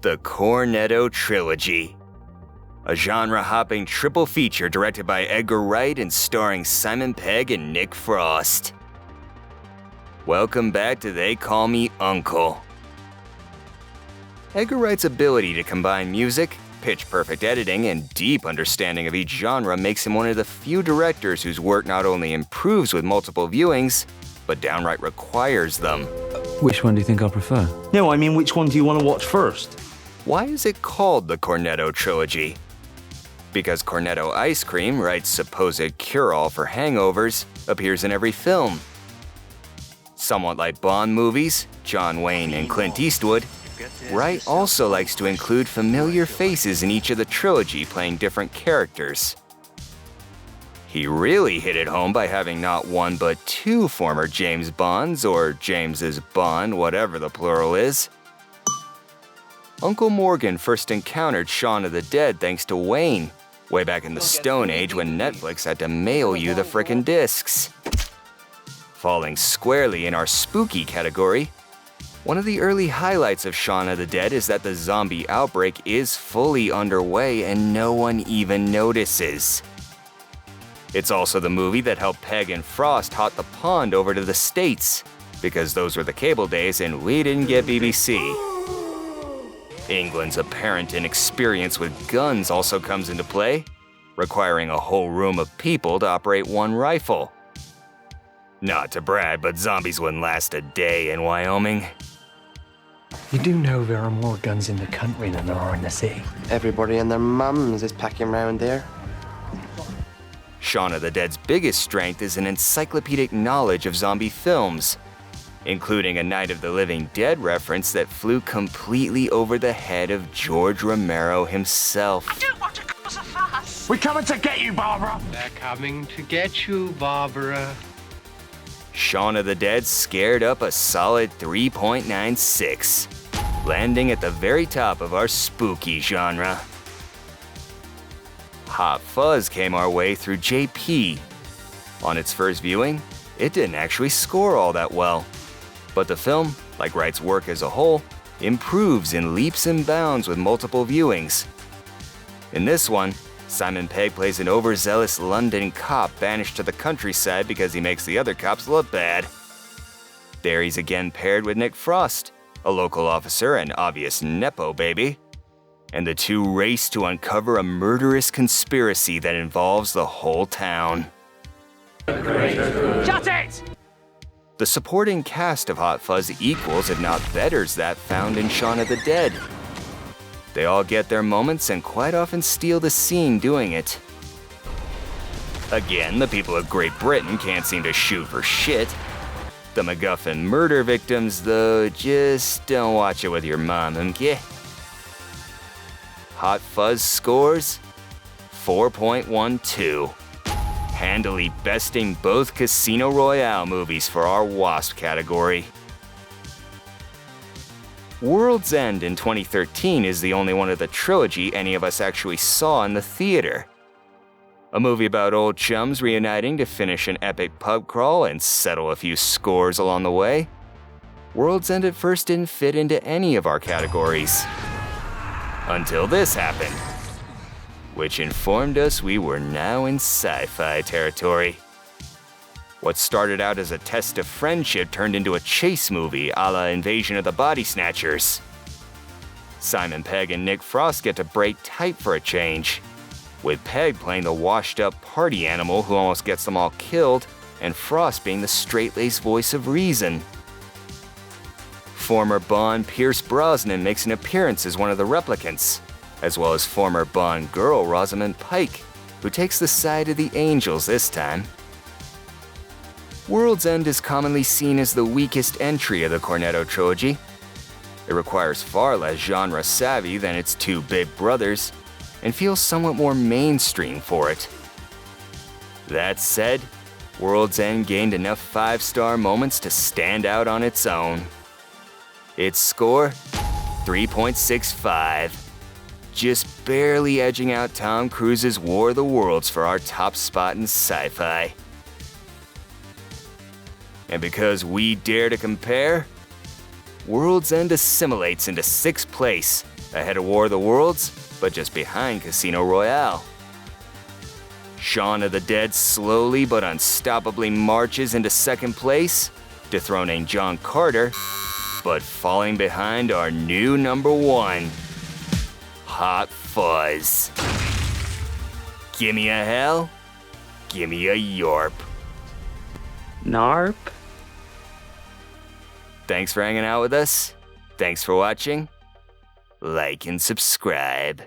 The Cornetto Trilogy, a genre-hopping triple feature directed by Edgar Wright and starring Simon Pegg and Nick Frost. Welcome back to They Call Me Uncle. Edgar Wright's ability to combine music, pitch-perfect editing, and deep understanding of each genre makes him one of the few directors whose work not only improves with multiple viewings, but downright requires them. Which one do you think I'll prefer? No, I mean, which one do you want to watch first? Why is it called the Cornetto Trilogy? Because Cornetto ice cream, Wright's supposed cure-all for hangovers, appears in every film. Somewhat like Bond movies, John Wayne and Clint Eastwood, Wright also likes to include familiar faces in each of the trilogy playing different characters. He really hit it home by having not one but two former James Bonds, or James's Bond, whatever the plural is. Uncle Morgan first encountered Shaun of the Dead thanks to Wayne, way back in the Stone Age when Netflix had to mail you the frickin' discs. Falling squarely in our spooky category, one of the early highlights of Shaun of the Dead is that the zombie outbreak is fully underway and no one even notices. It's also the movie that helped Pegg and Frost hot the pond over to the States, because those were the cable days and we didn't get BBC. England's apparent inexperience with guns also comes into play, requiring a whole room of people to operate one rifle. Not to brag, but zombies wouldn't last a day in Wyoming. You do know there are more guns in the country than there are in the city. Everybody and their mums is packing round there. Shaun of the Dead's biggest strength is an encyclopedic knowledge of zombie films, including a Night of the Living Dead reference that flew completely over the head of George Romero himself. I don't want to cause a fuss. We're coming to get you, Barbara! They're coming to get you, Barbara. Shaun of the Dead scared up a solid 3.96, landing at the very top of our spooky genre. Hot Fuzz came our way through JP. On its first viewing, it didn't actually score all that well. But the film, like Wright's work as a whole, improves in leaps and bounds with multiple viewings. In this one, Simon Pegg plays an overzealous London cop banished to the countryside because he makes the other cops look bad. There he's again paired with Nick Frost, a local officer and obvious Nepo baby, and the two race to uncover a murderous conspiracy that involves the whole town. Shut it! The supporting cast of Hot Fuzz equals, if not betters, that found in Shaun of the Dead. They all get their moments and quite often steal the scene doing it. Again, the people of Great Britain can't seem to shoot for shit. The MacGuffin murder victims, though, just don't watch it with your mom, okay? Hot Fuzz scores 4.12. Handily besting both Casino Royale movies for our WASP category. World's End in 2013 is the only one of the trilogy any of us actually saw in the theater. A movie about old chums reuniting to finish an epic pub crawl and settle a few scores along the way. World's End at first didn't fit into any of our categories. Until this happened, which informed us we were now in sci-fi territory. What started out as a test of friendship turned into a chase movie a la Invasion of the Body Snatchers. Simon Pegg and Nick Frost get to break tight for a change, with Pegg playing the washed-up party animal who almost gets them all killed, and Frost being the straight-laced voice of reason. Former Bond Pierce Brosnan makes an appearance as one of the replicants, as well as former Bond girl Rosamond Pike, who takes the side of the angels this time. World's End is commonly seen as the weakest entry of the Cornetto trilogy. It requires far less genre savvy than its two big brothers, and feels somewhat more mainstream for it. That said, World's End gained enough 5-star moments to stand out on its own. Its score, 3.65. Just barely edging out Tom Cruise's War of the Worlds for our top spot in sci-fi. And because we dare to compare, World's End assimilates into 6th place ahead of War of the Worlds, but just behind Casino Royale. Shaun of the Dead slowly but unstoppably marches into second place, dethroning John Carter, but falling behind our new number one, Hot Fuzz. Gimme a hell, gimme a yorp. Narp. Thanks for hanging out with us. Thanks for watching. Like and subscribe.